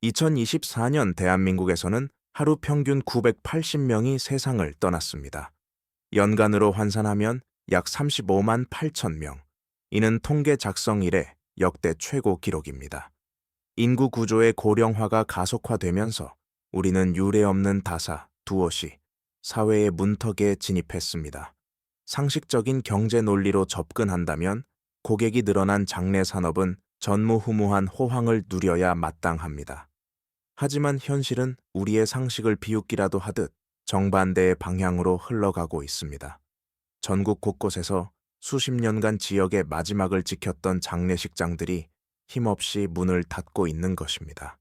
2024년 대한민국에서는 하루 평균 980명이 세상을 떠났습니다. 연간으로 환산하면 약 35만 8천 명. 이는 통계 작성 이래 역대 최고 기록입니다. 인구 구조의 고령화가 가속화되면서 우리는 유례없는 다사, 두어시, 사회의 문턱에 진입했습니다. 상식적인 경제 논리로 접근한다면 고객이 늘어난 장례 산업은 전무후무한 호황을 누려야 마땅합니다. 하지만 현실은 우리의 상식을 비웃기라도 하듯 정반대의 방향으로 흘러가고 있습니다. 전국 곳곳에서 수십 년간 지역의 마지막을 지켰던 장례식장들이 힘없이 문을 닫고 있는 것입니다.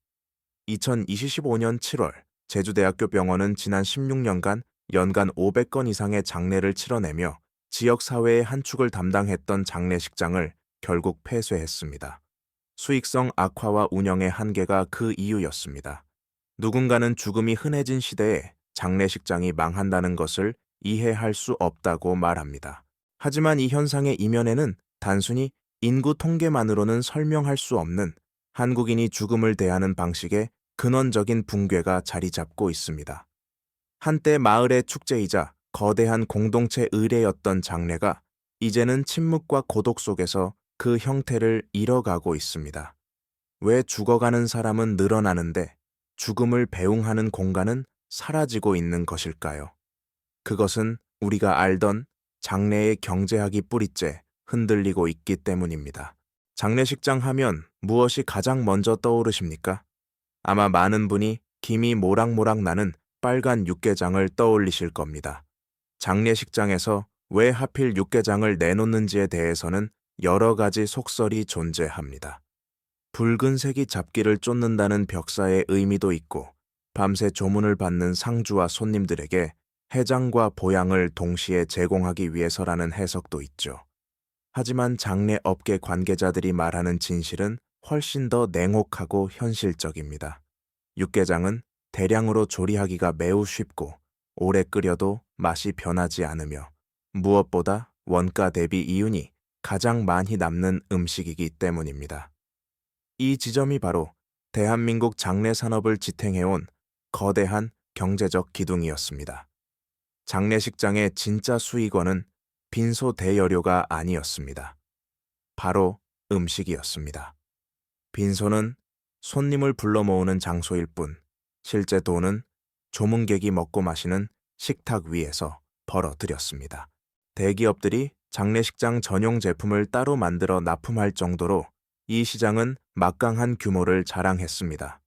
2025년 7월 제주대학교 병원은 지난 16년간 연간 500건 이상의 장례를 치러내며 지역사회의 한 축을 담당했던 장례식장을 결국 폐쇄했습니다. 수익성 악화와 운영의 한계가 그 이유였습니다. 누군가는 죽음이 흔해진 시대에 장례식장이 망한다는 것을 이해할 수 없다고 말합니다. 하지만 이 현상의 이면에는 단순히 인구 통계만으로는 설명할 수 없는 한국인이 죽음을 대하는 방식의 근원적인 붕괴가 자리 잡고 있습니다. 한때 마을의 축제이자 거대한 공동체 의례였던 장례가 이제는 침묵과 고독 속에서 그 형태를 잃어가고 있습니다. 왜 죽어가는 사람은 늘어나는데 죽음을 배웅하는 공간은 사라지고 있는 것일까요? 그것은 우리가 알던 장례의 경제학이 뿌리째 흔들리고 있기 때문입니다. 장례식장 하면 무엇이 가장 먼저 떠오르십니까? 아마 많은 분이 김이 모락모락 나는 빨간 육개장을 떠올리실 겁니다. 장례식장에서 왜 하필 육개장을 내놓는지에 대해서는 여러 가지 속설이 존재합니다. 붉은색이 잡기를 쫓는다는 벽사의 의미도 있고 밤새 조문을 받는 상주와 손님들에게 해장과 보양을 동시에 제공하기 위해서라는 해석도 있죠. 하지만 장례업계 관계자들이 말하는 진실은 훨씬 더 냉혹하고 현실적입니다. 육개장은 대량으로 조리하기가 매우 쉽고 오래 끓여도 맛이 변하지 않으며 무엇보다 원가 대비 이윤이 가장 많이 남는 음식이기 때문입니다. 이 지점이 바로 대한민국 장례 산업을 지탱해온 거대한 경제적 기둥이었습니다. 장례식장의 진짜 수익원은 빈소 대여료가 아니었습니다. 바로 음식이었습니다. 빈소는 손님을 불러 모으는 장소일 뿐 실제 돈은 조문객이 먹고 마시는 식탁 위에서 벌어들였습니다. 대기업들이 장례식장 전용 제품을 따로 만들어 납품할 정도로 이 시장은 막강한 규모를 자랑했습니다.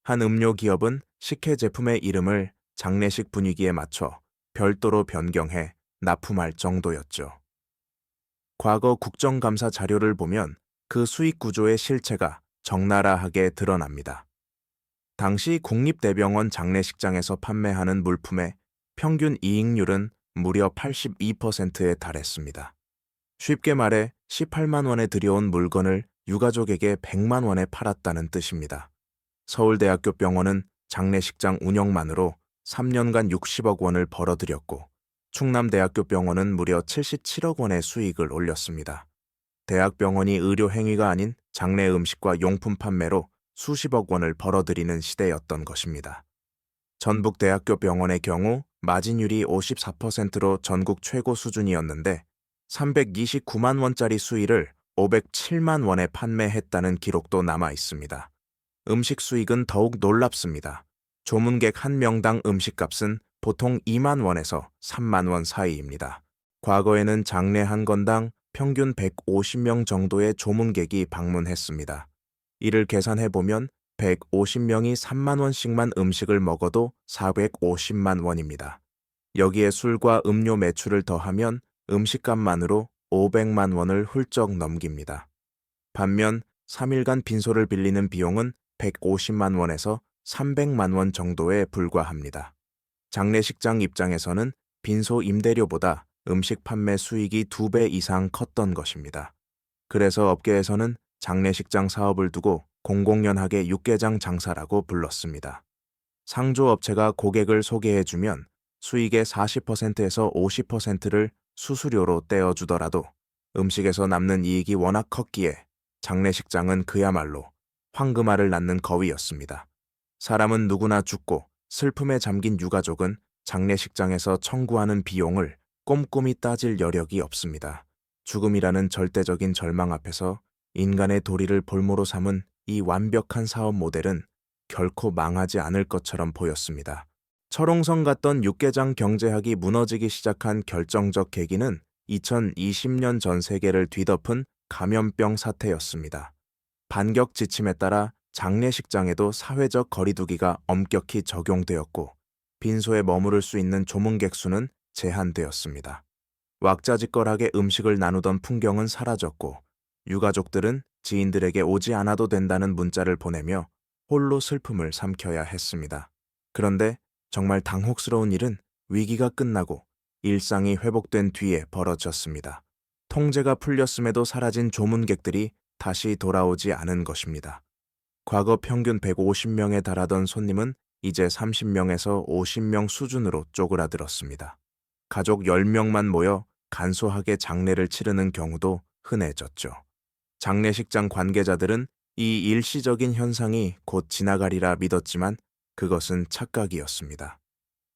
한 음료 기업은 식혜 제품의 이름을 장례식 분위기에 맞춰 별도로 변경해 납품할 정도였죠. 과거 국정감사 자료를 보면 그 수익 구조의 실체가 적나라하게 드러납니다. 당시 국립대병원 장례식장에서 판매하는 물품의 평균 이익률은 무려 82%에 달했습니다. 쉽게 말해 18만 원에 들여온 물건을 유가족에게 100만 원에 팔았다는 뜻입니다. 서울대학교 병원은 장례식장 운영만으로 3년간 60억 원을 벌어들였고 충남대학교 병원은 무려 77억 원의 수익을 올렸습니다. 대학병원이 의료 행위가 아닌 장례 음식과 용품 판매로 수십억 원을 벌어들이는 시대였던 것입니다. 전북대학교 병원의 경우 마진율이 54%로 전국 최고 수준이었는데 329만 원짜리 수의를 507만 원에 판매했다는 기록도 남아 있습니다. 음식 수익은 더욱 놀랍습니다. 조문객 한 명당 음식값은 보통 2만 원에서 3만 원 사이입니다. 과거에는 장례 한 건당 평균 150명 정도의 조문객이 방문했습니다. 이를 계산해보면 150명이 3만 원씩만 음식을 먹어도 450만 원입니다. 여기에 술과 음료 매출을 더하면 음식값만으로 500만 원을 훌쩍 넘깁니다. 반면 3일간 빈소를 빌리는 비용은 150만 원에서 300만 원 정도에 불과합니다. 장례식장 입장에서는 빈소 임대료보다 음식 판매 수익이 2배 이상 컸던 것입니다. 그래서 업계에서는 장례식장 사업을 두고 공공연하게 육개장 장사라고 불렀습니다. 상조업체가 고객을 소개해주면 수익의 40%에서 50%를 수수료로 떼어주더라도 음식에서 남는 이익이 워낙 컸기에 장례식장은 그야말로 황금알을 낳는 거위였습니다. 사람은 누구나 죽고 슬픔에 잠긴 유가족은 장례식장에서 청구하는 비용을 꼼꼼히 따질 여력이 없습니다. 죽음이라는 절대적인 절망 앞에서 인간의 도리를 볼모로 삼은 이 완벽한 사업 모델은 결코 망하지 않을 것처럼 보였습니다. 철옹성 같던 육개장 경제학이 무너지기 시작한 결정적 계기는 2020년 전 세계를 뒤덮은 감염병 사태였습니다. 반격 지침에 따라 장례식장에도 사회적 거리두기가 엄격히 적용되었고 빈소에 머무를 수 있는 조문객 수는 제한되었습니다. 왁자지껄하게 음식을 나누던 풍경은 사라졌고 유가족들은 지인들에게 오지 않아도 된다는 문자를 보내며 홀로 슬픔을 삼켜야 했습니다. 그런데 정말 당혹스러운 일은 위기가 끝나고 일상이 회복된 뒤에 벌어졌습니다. 통제가 풀렸음에도 사라진 조문객들이 다시 돌아오지 않은 것입니다. 과거 평균 150명에 달하던 손님은 이제 30명에서 50명 수준으로 쪼그라들었습니다. 가족 10명만 모여 간소하게 장례를 치르는 경우도 흔해졌죠. 장례식장 관계자들은 이 일시적인 현상이 곧 지나가리라 믿었지만 그것은 착각이었습니다.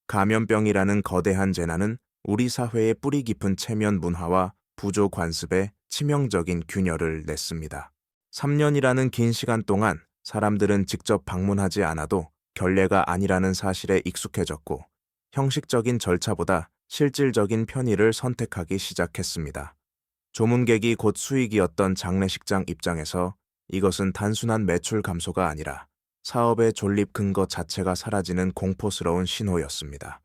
감염병이라는 거대한 재난은 우리 사회의 뿌리 깊은 체면 문화와 부조 관습에 치명적인 균열을 냈습니다. 3년이라는 긴 시간 동안 사람들은 직접 방문하지 않아도 결례가 아니라는 사실에 익숙해졌고 형식적인 절차보다 실질적인 편의를 선택하기 시작했습니다. 조문객이 곧 수익이었던 장례식장 입장에서 이것은 단순한 매출 감소가 아니라 사업의 존립 근거 자체가 사라지는 공포스러운 신호였습니다.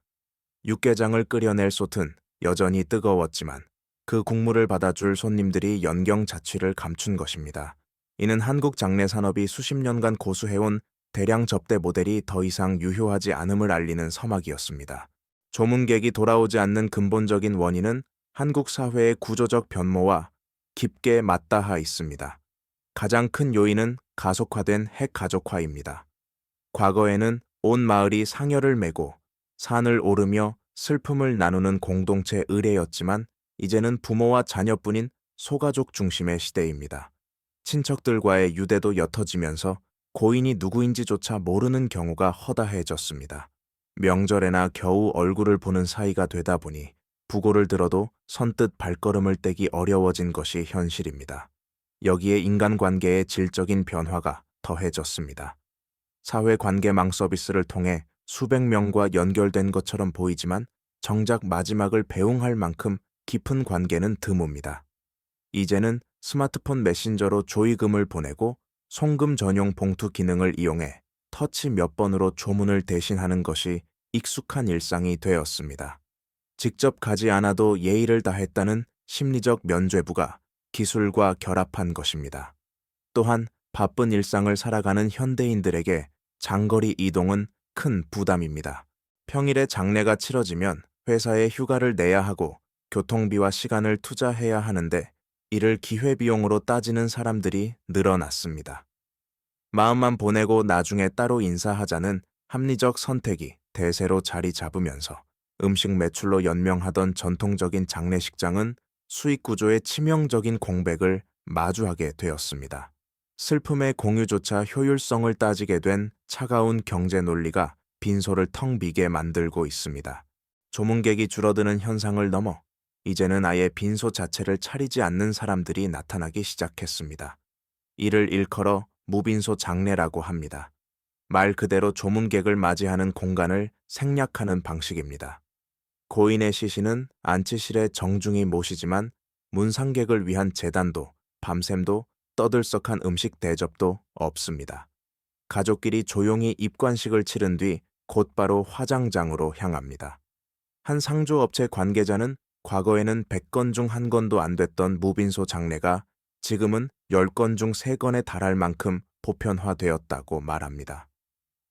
육개장을 끓여낼 솥은 여전히 뜨거웠지만 그 국물을 받아줄 손님들이 연경자취를 감춘 것입니다. 이는 한국 장례 산업이 수십 년간 고수해온 대량 접대 모델이 더 이상 유효하지 않음을 알리는 서막이었습니다. 조문객이 돌아오지 않는 근본적인 원인은 한국 사회의 구조적 변모와 깊게 맞닿아 있습니다. 가장 큰 요인은 가속화된 핵가족화입니다. 과거에는 온 마을이 상여를 메고 산을 오르며 슬픔을 나누는 공동체 의례였지만 이제는 부모와 자녀뿐인 소가족 중심의 시대입니다. 친척들과의 유대도 옅어지면서 고인이 누구인지조차 모르는 경우가 허다해졌습니다. 명절에나 겨우 얼굴을 보는 사이가 되다 보니 부고를 들어도 선뜻 발걸음을 떼기 어려워진 것이 현실입니다. 여기에 인간관계의 질적인 변화가 더해졌습니다. 사회관계망 서비스를 통해 수백 명과 연결된 것처럼 보이지만 정작 마지막을 배웅할 만큼 깊은 관계는 드뭅니다. 이제는 스마트폰 메신저로 조의금을 보내고 송금 전용 봉투 기능을 이용해 터치 몇 번으로 조문을 대신하는 것이 익숙한 일상이 되었습니다. 직접 가지 않아도 예의를 다했다는 심리적 면죄부가 기술과 결합한 것입니다. 또한 바쁜 일상을 살아가는 현대인들에게 장거리 이동은 큰 부담입니다. 평일에 장례가 치러지면 회사에 휴가를 내야 하고 교통비와 시간을 투자해야 하는데 이를 기회비용으로 따지는 사람들이 늘어났습니다. 마음만 보내고 나중에 따로 인사하자는 합리적 선택이 대세로 자리 잡으면서 음식 매출로 연명하던 전통적인 장례식장은 수익 구조의 치명적인 공백을 마주하게 되었습니다. 슬픔의 공유조차 효율성을 따지게 된 차가운 경제 논리가 빈소를 텅 비게 만들고 있습니다. 조문객이 줄어드는 현상을 넘어 이제는 아예 빈소 자체를 차리지 않는 사람들이 나타나기 시작했습니다. 이를 일컬어 무빈소 장례라고 합니다. 말 그대로 조문객을 맞이하는 공간을 생략하는 방식입니다. 고인의 시신은 안치실에 정중히 모시지만 문상객을 위한 제단도 밤샘도 떠들썩한 음식 대접도 없습니다. 가족끼리 조용히 입관식을 치른 뒤 곧바로 화장장으로 향합니다. 한 상조업체 관계자는 과거에는 100건 중 1건도 안 됐던 무빈소 장례가 지금은 10건 중 3건에 달할 만큼 보편화되었다고 말합니다.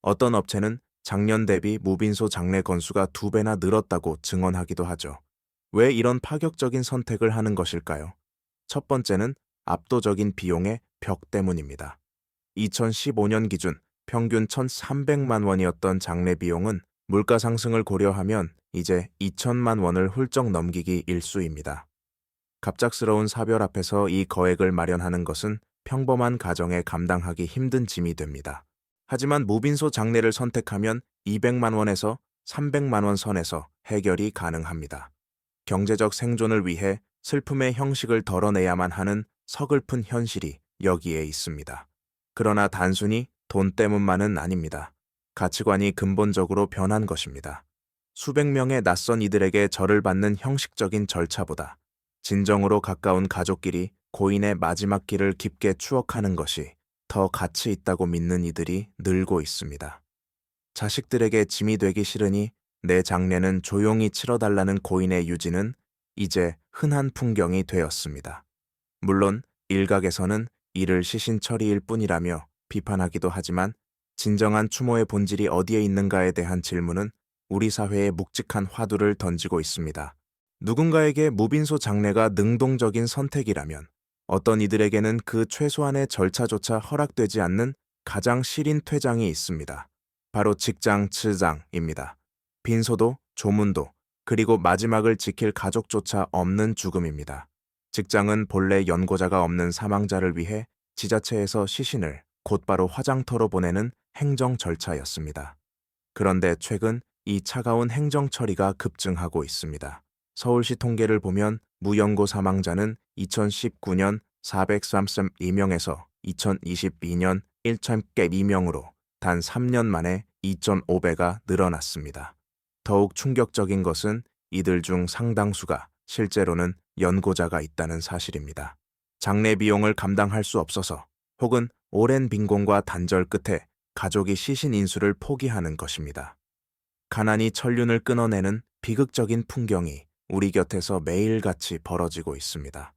어떤 업체는 작년 대비 무빈소 장례 건수가 2배나 늘었다고 증언하기도 하죠. 왜 이런 파격적인 선택을 하는 것일까요? 첫 번째는 압도적인 비용의 벽 때문입니다. 2015년 기준 평균 1,300만 원이었던 장례 비용은 물가 상승을 고려하면 이제 2천만 원을 훌쩍 넘기기 일쑤입니다. 갑작스러운 사별 앞에서 이 거액을 마련하는 것은 평범한 가정에 감당하기 힘든 짐이 됩니다. 하지만 무빈소 장례를 선택하면 200만 원에서 300만 원 선에서 해결이 가능합니다. 경제적 생존을 위해 슬픔의 형식을 덜어내야만 하는 서글픈 현실이 여기에 있습니다. 그러나 단순히 돈 때문만은 아닙니다. 가치관이 근본적으로 변한 것입니다. 수백 명의 낯선 이들에게 절을 받는 형식적인 절차보다 진정으로 가까운 가족끼리 고인의 마지막 길을 깊게 추억하는 것이 더 가치 있다고 믿는 이들이 늘고 있습니다. 자식들에게 짐이 되기 싫으니 내 장례는 조용히 치러달라는 고인의 유지는 이제 흔한 풍경이 되었습니다. 물론 일각에서는 이를 시신처리일 뿐이라며 비판하기도 하지만 진정한 추모의 본질이 어디에 있는가에 대한 질문은 우리 사회에 묵직한 화두를 던지고 있습니다. 누군가에게 무빈소 장례가 능동적인 선택이라면 어떤 이들에게는 그 최소한의 절차조차 허락되지 않는 가장 시린 퇴장이 있습니다. 바로 직장 츠장입니다. 빈소도 조문도 그리고 마지막을 지킬 가족조차 없는 죽음입니다. 직장은 본래 연고자가 없는 사망자를 위해 지자체에서 시신을 곧바로 화장터로 보내는 행정 절차였습니다. 그런데 최근 이 차가운 행정 처리가 급증하고 있습니다. 서울시 통계를 보면 무연고 사망자는 2019년 432명에서 2022년 1,002명으로 단 3년 만에 2.5배가 늘어났습니다. 더욱 충격적인 것은 이들 중 상당수가 실제로는 연고자가 있다는 사실입니다. 장례 비용을 감당할 수 없어서 혹은 오랜 빈곤과 단절 끝에 가족이 시신 인수를 포기하는 것입니다. 가난이 천륜을 끊어내는 비극적인 풍경이 우리 곁에서 매일같이 벌어지고 있습니다.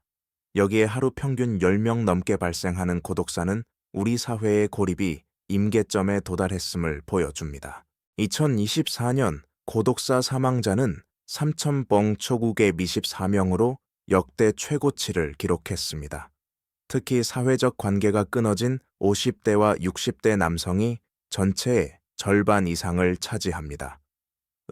여기에 하루 평균 10명 넘게 발생하는 고독사는 우리 사회의 고립이 임계점에 도달했음을 보여줍니다. 2024년 고독사 사망자는 3,000뻥 초국의 미십 4명으로 역대 최고치를 기록했습니다. 특히 사회적 관계가 끊어진 50대와 60대 남성이 전체의 절반 이상을 차지합니다.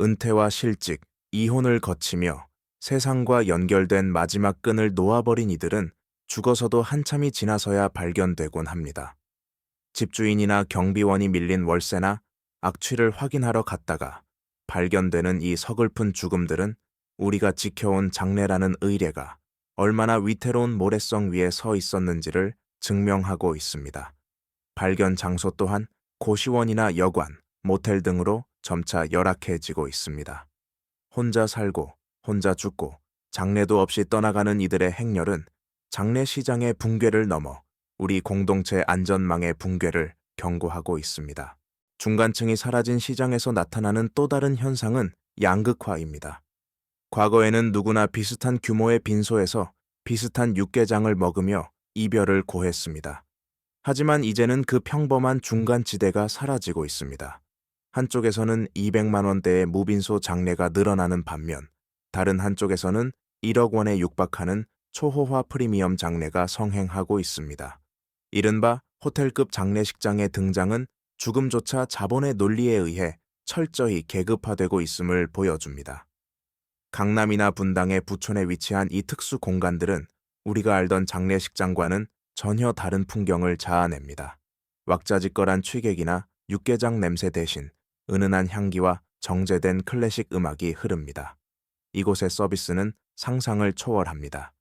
은퇴와 실직, 이혼을 거치며 세상과 연결된 마지막 끈을 놓아버린 이들은 죽어서도 한참이 지나서야 발견되곤 합니다. 집주인이나 경비원이 밀린 월세나 악취를 확인하러 갔다가 발견되는 이 서글픈 죽음들은 우리가 지켜온 장례라는 의례가 얼마나 위태로운 모래성 위에 서 있었는지를 증명하고 있습니다. 발견 장소 또한 고시원이나 여관, 모텔 등으로 점차 열악해지고 있습니다. 혼자 살고 혼자 죽고 장례도 없이 떠나가는 이들의 행렬은 장례 시장의 붕괴를 넘어 우리 공동체 안전망의 붕괴를 경고하고 있습니다. 중간층이 사라진 시장에서 나타나는 또 다른 현상은 양극화입니다. 과거에는 누구나 비슷한 규모의 빈소에서 비슷한 육개장을 먹으며 이별을 고했습니다. 하지만 이제는 그 평범한 중간지대가 사라지고 있습니다. 한쪽에서는 200만 원대의 무빈소 장례가 늘어나는 반면 다른 한쪽에서는 1억 원에 육박하는 초호화 프리미엄 장례가 성행하고 있습니다. 이른바 호텔급 장례식장의 등장은 죽음조차 자본의 논리에 의해 철저히 계급화되고 있음을 보여줍니다. 강남이나 분당의 부촌에 위치한 이 특수 공간들은 우리가 알던 장례식장과는 전혀 다른 풍경을 자아냅니다. 왁자지껄한 취객이나 육개장 냄새 대신 은은한 향기와 정제된 클래식 음악이 흐릅니다. 이곳의 서비스는 상상을 초월합니다.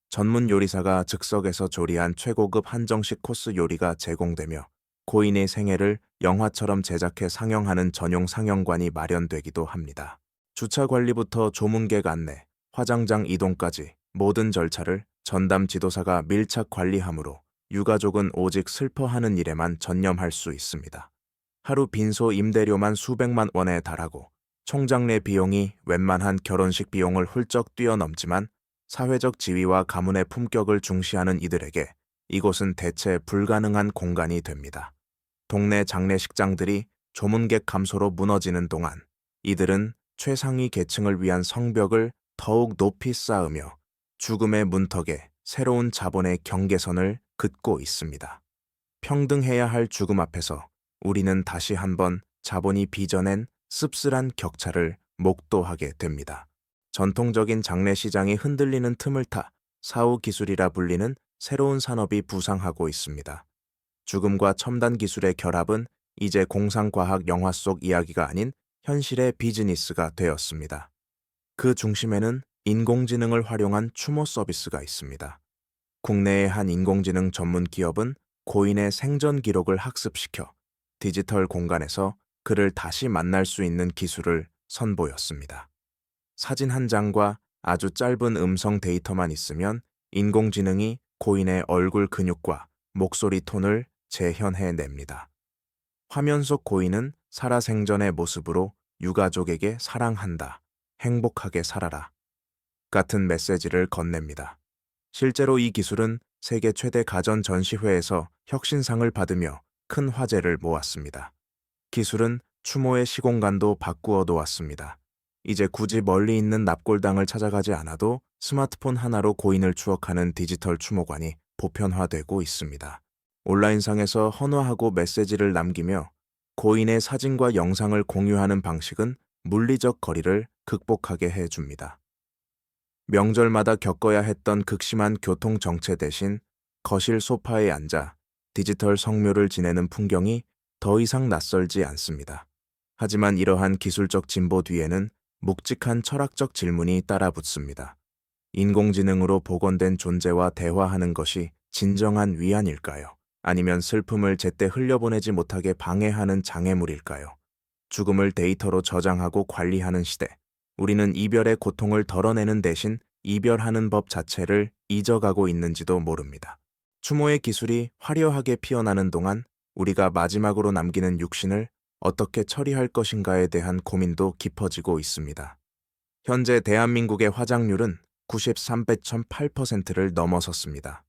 전문 요리사가 즉석에서 조리한 최고급 한정식 코스 요리가 제공되며 고인의 생애를 영화처럼 제작해 상영하는 전용 상영관이 마련되기도 합니다. 주차 관리부터 조문객 안내, 화장장 이동까지 모든 절차를 전담 지도사가 밀착 관리하므로 유가족은 오직 슬퍼하는 일에만 전념할 수 있습니다. 하루 빈소 임대료만 수백만 원에 달하고 총장례 비용이 웬만한 결혼식 비용을 훌쩍 뛰어넘지만 사회적 지위와 가문의 품격을 중시하는 이들에게 이곳은 대체 불가능한 공간이 됩니다. 동네 장례식장들이 조문객 감소로 무너지는 동안 이들은 최상위 계층을 위한 성벽을 더욱 높이 쌓으며 죽음의 문턱에 새로운 자본의 경계선을 긋고 있습니다. 평등해야 할 죽음 앞에서 우리는 다시 한번 자본이 빚어낸 씁쓸한 격차를 목도하게 됩니다. 전통적인 장례시장이 흔들리는 틈을 타 사후 기술이라 불리는 새로운 산업이 부상하고 있습니다. 죽음과 첨단 기술의 결합은 이제 공상과학 영화 속 이야기가 아닌 현실의 비즈니스가 되었습니다. 그 중심에는 인공지능을 활용한 추모 서비스가 있습니다. 국내의 한 인공지능 전문 기업은 고인의 생전 기록을 학습시켜 디지털 공간에서 그를 다시 만날 수 있는 기술을 선보였습니다. 사진 한 장과 아주 짧은 음성 데이터만 있으면 인공지능이 고인의 얼굴 근육과 목소리 톤을 재현해냅니다. 화면 속 고인은 살아생전의 모습으로 유가족에게 사랑한다, 행복하게 살아라 같은 메시지를 건넵니다. 실제로 이 기술은 세계 최대 가전 전시회에서 혁신상을 받으며 큰 화제를 모았습니다. 기술은 추모의 시공간도 바꾸어 놓았습니다. 이제 굳이 멀리 있는 납골당을 찾아가지 않아도 스마트폰 하나로 고인을 추억하는 디지털 추모관이 보편화되고 있습니다. 온라인상에서 헌화하고 메시지를 남기며 고인의 사진과 영상을 공유하는 방식은 물리적 거리를 극복하게 해줍니다. 명절마다 겪어야 했던 극심한 교통 정체 대신 거실 소파에 앉아 디지털 성묘를 지내는 풍경이 더 이상 낯설지 않습니다. 하지만 이러한 기술적 진보 뒤에는 묵직한 철학적 질문이 따라 붙습니다. 인공지능으로 복원된 존재와 대화하는 것이 진정한 위안일까요? 아니면 슬픔을 제때 흘려보내지 못하게 방해하는 장애물일까요? 죽음을 데이터로 저장하고 관리하는 시대. 우리는 이별의 고통을 덜어내는 대신 이별하는 법 자체를 잊어가고 있는지도 모릅니다. 추모의 기술이 화려하게 피어나는 동안 우리가 마지막으로 남기는 육신을 어떻게 처리할 것인가에 대한 고민도 깊어지고 있습니다. 현재 대한민국의 화장률은 93.8%를 넘어섰습니다.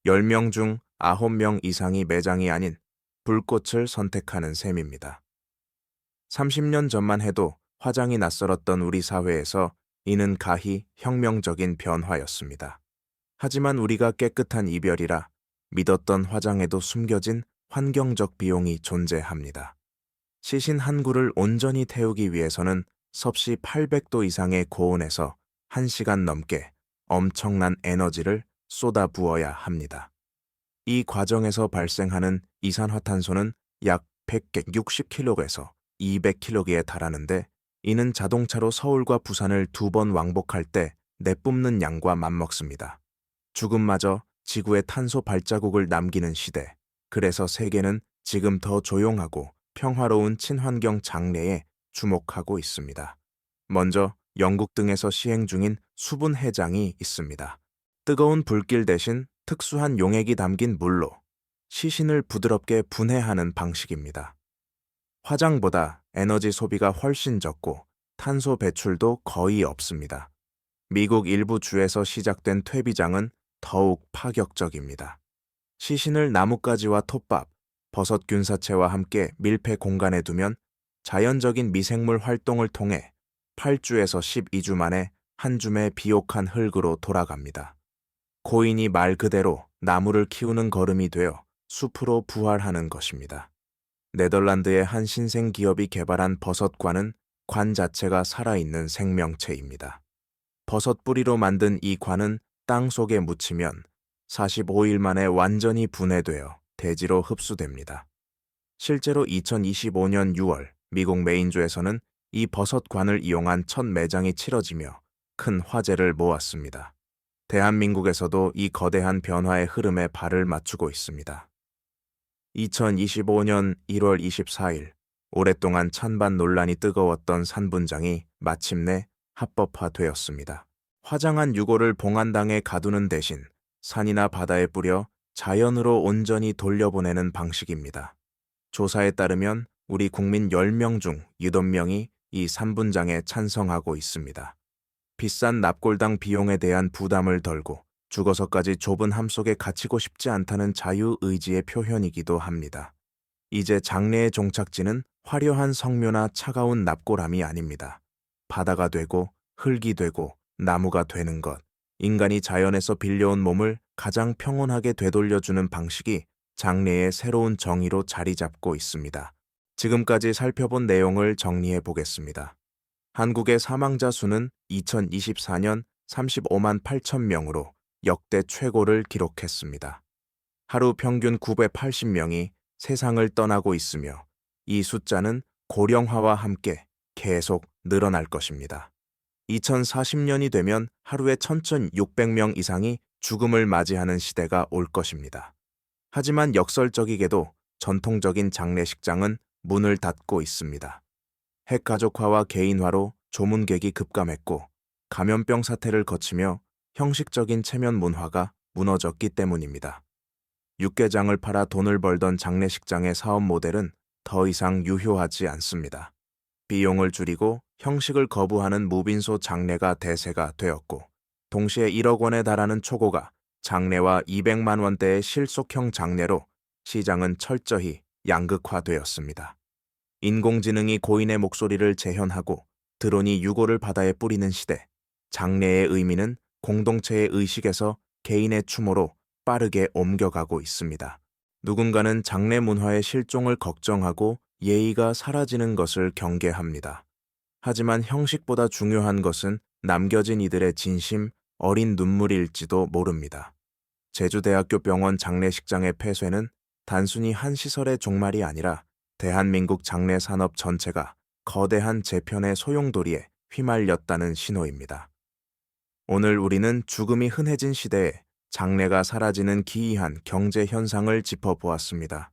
10명 중 9명 이상이 매장이 아닌 불꽃을 선택하는 셈입니다. 30년 전만 해도 화장이 낯설었던 우리 사회에서 이는 가히 혁명적인 변화였습니다. 하지만 우리가 깨끗한 이별이라 믿었던 화장에도 숨겨진 환경적 비용이 존재합니다. 시신 한 구를 온전히 태우기 위해서는 섭씨 800도 이상의 고온에서 1시간 넘게 엄청난 에너지를 쏟아 부어야 합니다. 이 과정에서 발생하는 이산화탄소는 약 160kg에서 200kg에 달하는데 이는 자동차로 서울과 부산을 2번 왕복할 때 내뿜는 양과 맞먹습니다. 죽음마저 지구에 탄소 발자국을 남기는 시대. 그래서 세계는 지금 더 조용하고 평화로운 친환경 장래에 주목하고 있습니다. 먼저 영국 등에서 시행 중인 수분 해장이 있습니다. 뜨거운 불길 대신 특수한 용액이 담긴 물로 시신을 부드럽게 분해하는 방식입니다. 화장보다 에너지 소비가 훨씬 적고 탄소 배출도 거의 없습니다. 미국 일부 주에서 시작된 퇴비장은 더욱 파격적입니다. 시신을 나뭇가지와 톱밥, 버섯 균사체와 함께 밀폐 공간에 두면 자연적인 미생물 활동을 통해 8주에서 12주 만에 한 줌의 비옥한 흙으로 돌아갑니다. 고인이 말 그대로 나무를 키우는 거름이 되어 숲으로 부활하는 것입니다. 네덜란드의 한 신생 기업이 개발한 버섯관은 관 자체가 살아있는 생명체입니다. 버섯 뿌리로 만든 이 관은 땅 속에 묻히면 45일 만에 완전히 분해되어 대지로 흡수됩니다. 실제로 2025년 6월 미국 메인주에서는 이 버섯관을 이용한 첫 매장이 치러지며 큰 화제를 모았습니다. 대한민국에서도 이 거대한 변화의 흐름에 발을 맞추고 있습니다. 2025년 1월 24일, 오랫동안 찬반 논란이 뜨거웠던 산분장이 마침내 합법화되었습니다. 화장한 유골을 봉안당에 가두는 대신 산이나 바다에 뿌려 자연으로 온전히 돌려보내는 방식입니다. 조사에 따르면 우리 국민 10명 중 8명이 이 산분장에 찬성하고 있습니다. 비싼 납골당 비용에 대한 부담을 덜고 죽어서까지 좁은 함 속에 갇히고 싶지 않다는 자유의지의 표현이기도 합니다. 이제 장래의 종착지는 화려한 성묘나 차가운 납골함이 아닙니다. 바다가 되고 흙이 되고 나무가 되는 것. 인간이 자연에서 빌려온 몸을 가장 평온하게 되돌려주는 방식이 장래의 새로운 정의로 자리 잡고 있습니다. 지금까지 살펴본 내용을 정리해 보겠습니다. 한국의 사망자 수는 2024년 35만 8천 명으로 역대 최고를 기록했습니다. 하루 평균 980명이 세상을 떠나고 있으며 이 숫자는 고령화와 함께 계속 늘어날 것입니다. 2040년이 되면 하루에 1,600명 이상이 죽음을 맞이하는 시대가 올 것입니다. 하지만 역설적이게도 전통적인 장례식장은 문을 닫고 있습니다. 핵가족화와 개인화로 조문객이 급감했고 감염병 사태를 거치며 형식적인 체면 문화가 무너졌기 때문입니다. 육개장을 팔아 돈을 벌던 장례식장의 사업 모델은 더 이상 유효하지 않습니다. 비용을 줄이고 형식을 거부하는 무빈소 장례가 대세가 되었고, 동시에 1억 원에 달하는 초고가 장례와 200만 원대의 실속형 장례로 시장은 철저히 양극화되었습니다. 인공지능이 고인의 목소리를 재현하고 드론이 유골을 바다에 뿌리는 시대, 장례의 의미는 공동체의 의식에서 개인의 추모로 빠르게 옮겨가고 있습니다. 누군가는 장례 문화의 실종을 걱정하고 예의가 사라지는 것을 경계합니다. 하지만 형식보다 중요한 것은 남겨진 이들의 진심, 어린 눈물일지도 모릅니다. 제주대학교 병원 장례식장의 폐쇄는 단순히 한 시설의 종말이 아니라 대한민국 장례 산업 전체가 거대한 재편의 소용돌이에 휘말렸다는 신호입니다. 오늘 우리는 죽음이 흔해진 시대에 장례가 사라지는 기이한 경제 현상을 짚어보았습니다.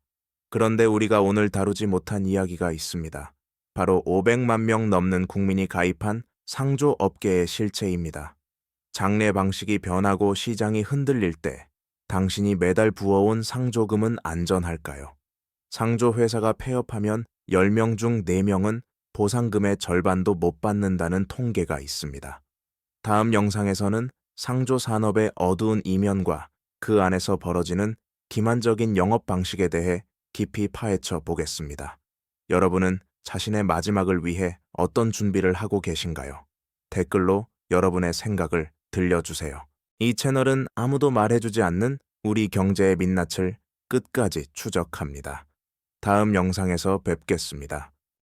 그런데 우리가 오늘 다루지 못한 이야기가 있습니다. 바로 500만 명 넘는 국민이 가입한 상조 업계의 실체입니다. 장례 방식이 변하고 시장이 흔들릴 때 당신이 매달 부어온 상조금은 안전할까요? 상조 회사가 폐업하면 10명 중 4명은 보상금의 절반도 못 받는다는 통계가 있습니다. 다음 영상에서는 상조 산업의 어두운 이면과 그 안에서 벌어지는 기만적인 영업 방식에 대해 깊이 파헤쳐 보겠습니다. 여러분은 자신의 마지막을 위해 어떤 준비를 하고 계신가요? 댓글로 여러분의 생각을 들려주세요. 이 채널은 아무도 말해주지 않는 우리 경제의 민낯을 끝까지 추적합니다. 다음 영상에서 뵙겠습니다.